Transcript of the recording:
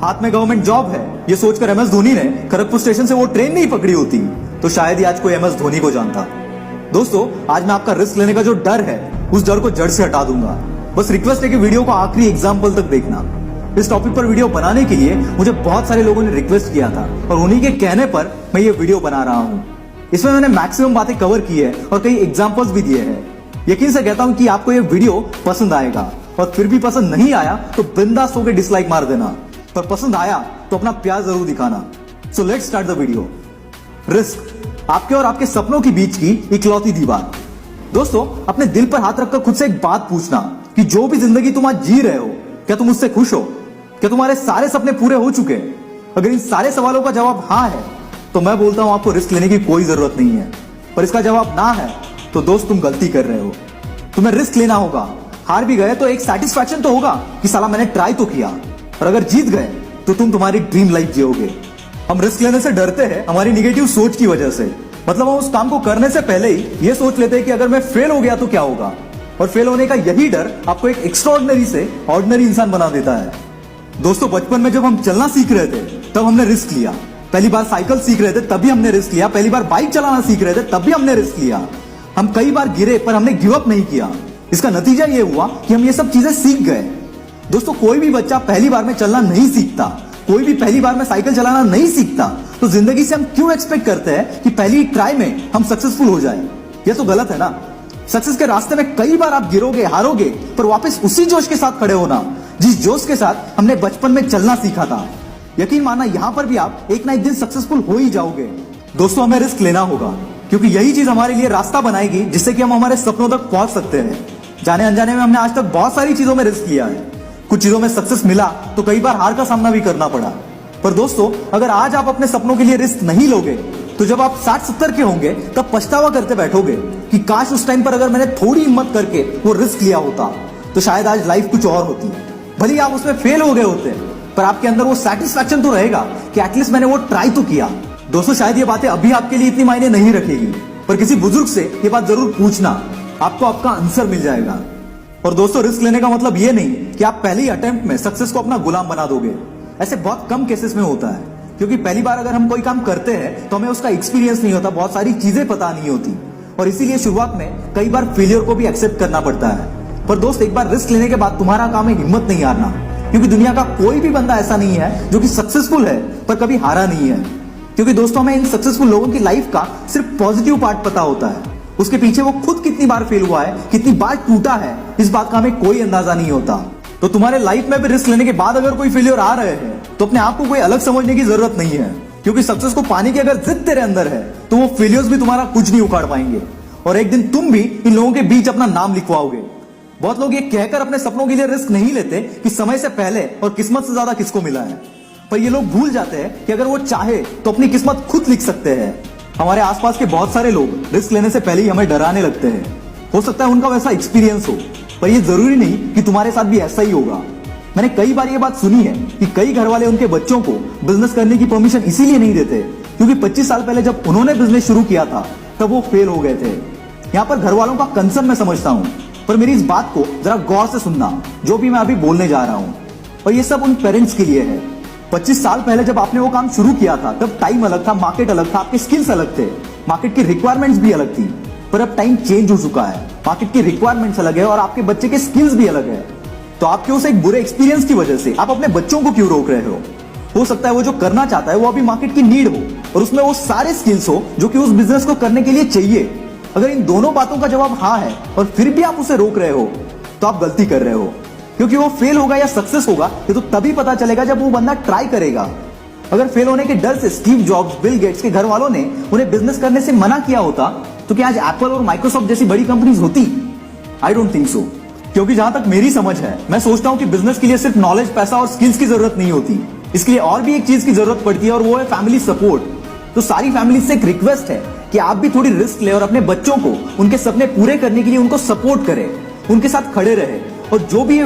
हाथ में government job है, ये सोचकर MS धोनी ने खड़गपुर स्टेशन से वो ट्रेन नहीं पकड़ी होती तो शायद ही आज कोई MS धोनी को जानता। दोस्तों, आज मैं आपका रिस्क लेने का जो डर है उस डर को जड़ से हटा दूंगा। बस रिक्वेस्ट है कि वीडियो को आखिरी एग्जाम्पल तक देखना। इस टॉपिक पर वीडियो बनाने के लिए मुझे बहुत सारे लोगों ने रिक्वेस्ट किया था और उन्हीं के कहने पर मैं ये वीडियो बना रहा हूँ। इसमें मैंने मैक्सिमम बातें कवर की है और कई एग्जाम्पल्स भी दिए हैं। यकीन से कहता हूँ कि आपको ये वीडियो पसंद आएगा और फिर भी पसंद नहीं आया तो बिंदास होकर डिसलाइक मार देना, पर पसंद आया तो अपना प्यार जरूर दिखाना। So let's start the video. Risk, आपके और आपके सपनों के बीच की इकलौती दीवार। दोस्तों, अपने दिल पर हाथ रखकर खुद से एक बात पूछना कि जो भी जिंदगी तुम आज जी रहे हो, क्या तुम उससे खुश हो? क्या तुम्हारे सारे सपने पूरे हो चुके? अगर इन सारे सवालों का जवाब हाँ है तो मैं बोलता हूं आपको रिस्क लेने की कोई जरूरत नहीं है। पर इसका जवाब ना है तो दोस्त तुम गलती कर रहे हो। तुम्हें रिस्क लेना होगा। हार भी गए तो एक सेटिस्फैक्शन तो होगा कि साला मैंने ट्राई तो किया, और अगर जीत गए तो तुम तुम्हारी ड्रीम लाइफ जियोगे। हम रिस्क लेने से डरते हैं हमारी निगेटिव सोच की वजह से। मतलब हम उस काम को करने से पहले ही ये सोच लेते हैं कि अगर मैं फेल हो गया तो क्या होगा, और फेल होने का यही डर आपको एक एक्स्ट्राऑर्डिनरी से ऑर्डिनरी इंसान बना देता है। दोस्तों, बचपन में जब हम चलना सीख रहे थे तब हमने रिस्क लिया। पहली बार साइकिल सीख रहे थे तभी हमने रिस्क लिया। पहली बार बाइक चलाना सीख रहे थे तब भी हमने रिस्क लिया। हम कई बार गिरे पर हमने गिव अप नहीं किया। इसका नतीजा ये हुआ कि हम ये सब चीजें सीख गए। दोस्तों, कोई भी बच्चा पहली बार में चलना नहीं सीखता, कोई भी पहली बार में साइकिल चलाना नहीं सीखता, तो जिंदगी से हम क्यों एक्सपेक्ट करते हैं कि पहली ट्राई में हम सक्सेसफुल हो जाए? ये तो गलत है ना। सक्सेस के रास्ते में कई बार आप गिरोगे, हारोगे, पर वापस उसी जोश के साथ खड़े होना जिस जोश के साथ हमने बचपन में चलना सीखा था। यकीन मानना, यहां पर भी आप एक ना एक दिन सक्सेसफुल हो ही जाओगे। दोस्तों, हमें रिस्क लेना होगा क्योंकि यही चीज हमारे लिए रास्ता बनाएगी जिससे कि हम हमारे सपनों तक पहुंच सकते हैं। जाने अनजाने में हमने आज तक बहुत सारी चीजों में रिस्क लिया है। कुछ चीजों में सक्सेस मिला तो कई बार हार का सामना भी करना पड़ा। पर दोस्तों, अगर आज आप अपने सपनों के लिए रिस्क नहीं लोगे तो जब आप 60-70 के होंगे तब पछतावा करते बैठोगे कि काश उस टाइम पर अगर मैंने थोड़ी हिम्मत करके वो रिस्क लिया होता तो शायद आज लाइफ कुछ और होती। भले आप उसमें फेल हो गए होते पर आपके अंदर वो सेटिस्फैक्शन तो रहेगा कि एटलीस्ट मैंने वो ट्राई तो किया। दोस्तों, शायद ये बातें अभी आपके लिए इतनी मायने नहीं रखेगी, पर किसी बुजुर्ग से ये बात जरूर पूछना, आपको आपका आंसर मिल जाएगा। और दोस्तों, रिस्क लेने का मतलब ये नहीं कि आप पहले ही अटेम्प्ट में सक्सेस को अपना गुलाम बना दोगे। ऐसे बहुत कम केसेस में होता है, क्योंकि पहली बार अगर हम कोई काम करते हैं तो हमें उसका एक्सपीरियंस नहीं होता, बहुत सारी चीजें पता नहीं होती, और इसीलिए शुरुआत में कई बार फेलियर को भी एक्सेप्ट करना पड़ता है। पर दोस्त, एक बार रिस्क लेने के बाद तुम्हारा काम है हिम्मत नहीं हारना, क्योंकि दुनिया का कोई भी बंदा ऐसा नहीं है जो कि सक्सेसफुल है पर कभी हारा नहीं है। क्योंकि दोस्तों, हमें इन सक्सेसफुल लोगों की लाइफ का सिर्फ पॉजिटिव पार्ट पता होता है, उसके पीछे वो खुद कितनी बार फेल हुआ है, कितनी बार टूटा है, इस बात का हमें कोई अंदाजा नहीं होता। तो तुम्हारे लाइफ में भी रिस्क लेने के बाद अगर कोई फेलियर आ रहे हैं तो अपने आप को कोई अलग समझने की जरूरत नहीं है, क्योंकि सक्सेस को पाने की अगर जिद तेरे अंदर है तो वो फेलियर्स भी तुम्हारा कुछ नहीं उखाड़ पाएंगे, और एक दिन तुम भी इन लोगों के बीच अपना नाम लिखवाओगे। बहुत लोग ये कहकर अपने सपनों के लिए रिस्क नहीं लेते कि समय से पहले और किस्मत से ज्यादा किसको मिला है, पर ये लोग भूल जाते हैं कि अगर वो चाहे तो अपनी किस्मत खुद लिख सकते हैं। हमारे आसपास के बहुत सारे लोग रिस्क लेने से पहले ही हमें डराने लगते हैं। हो सकता है उनका वैसा एक्सपीरियंस हो, पर ये जरूरी नहीं कि तुम्हारे साथ भी ऐसा ही होगा। मैंने कई बार ये बात सुनी है कि कई घर वाले उनके बच्चों को बिजनेस करने की परमिशन इसीलिए नहीं देते क्योंकि 25 साल पहले जब उन्होंने बिजनेस शुरू किया था तब वो फेल हो गए थे। यहाँ पर घर वालों का कंसर्न मैं समझता हूँ, पर मेरी इस बात को जरा गौर से सुनना जो भी मैं अभी बोलने जा रहा हूँ, और ये सब उन पेरेंट्स के लिए है। 25 साल पहले जब आपने वो काम शुरू किया था तब टाइम अलग था, मार्केट अलग था, आपके स्किल्स अलग थे, मार्केट की रिक्वायरमेंट्स भी अलग थी। पर अब टाइम चेंज हो चुका है, मार्केट की रिक्वायरमेंट्स अलग है और आपके बच्चे के स्किल्स भी अलग है। तो आपके उस एक बुरे एक्सपीरियंस की वजह से आप अपने बच्चों को क्यों रोक रहे हो सकता है वो जो करना चाहता है वो अभी मार्केट की नीड हो और उसमें वो सारे स्किल्स हो जो कि उस बिजनेस को करने के लिए चाहिए। अगर इन दोनों बातों का जवाब हाँ है और फिर भी आप उसे रोक रहे हो तो आप गलती कर रहे हो, क्योंकि वो फेल होगा या सक्सेस होगा ये तो तभी पता चलेगा जब वो बंदा ट्राई करेगा। अगर फेल होने के डर से स्टीव जॉब्स, बिल गेट्स के घर वालों ने उन्हें बिजनेस करने से मना किया होता तो क्या आज एप्पल और माइक्रोसॉफ्ट जैसी बड़ी कंपनीज होती? I don't think so. क्योंकि जहां तक मेरी समझ है, मैं सोचता हूं कि बिजनेस के लिए सिर्फ नॉलेज, पैसा और स्किल्स की जरूरत नहीं होती, इसके लिए और भी एक चीज की जरूरत पड़ती है और वो है फैमिली सपोर्ट। तो सारी फैमिली से एक रिक्वेस्ट है कि आप भी थोड़ी रिस्क ले और अपने बच्चों को उनके सपने पूरे करने के लिए उनको सपोर्ट करें, उनके साथ खड़े रहे। और जो भी ये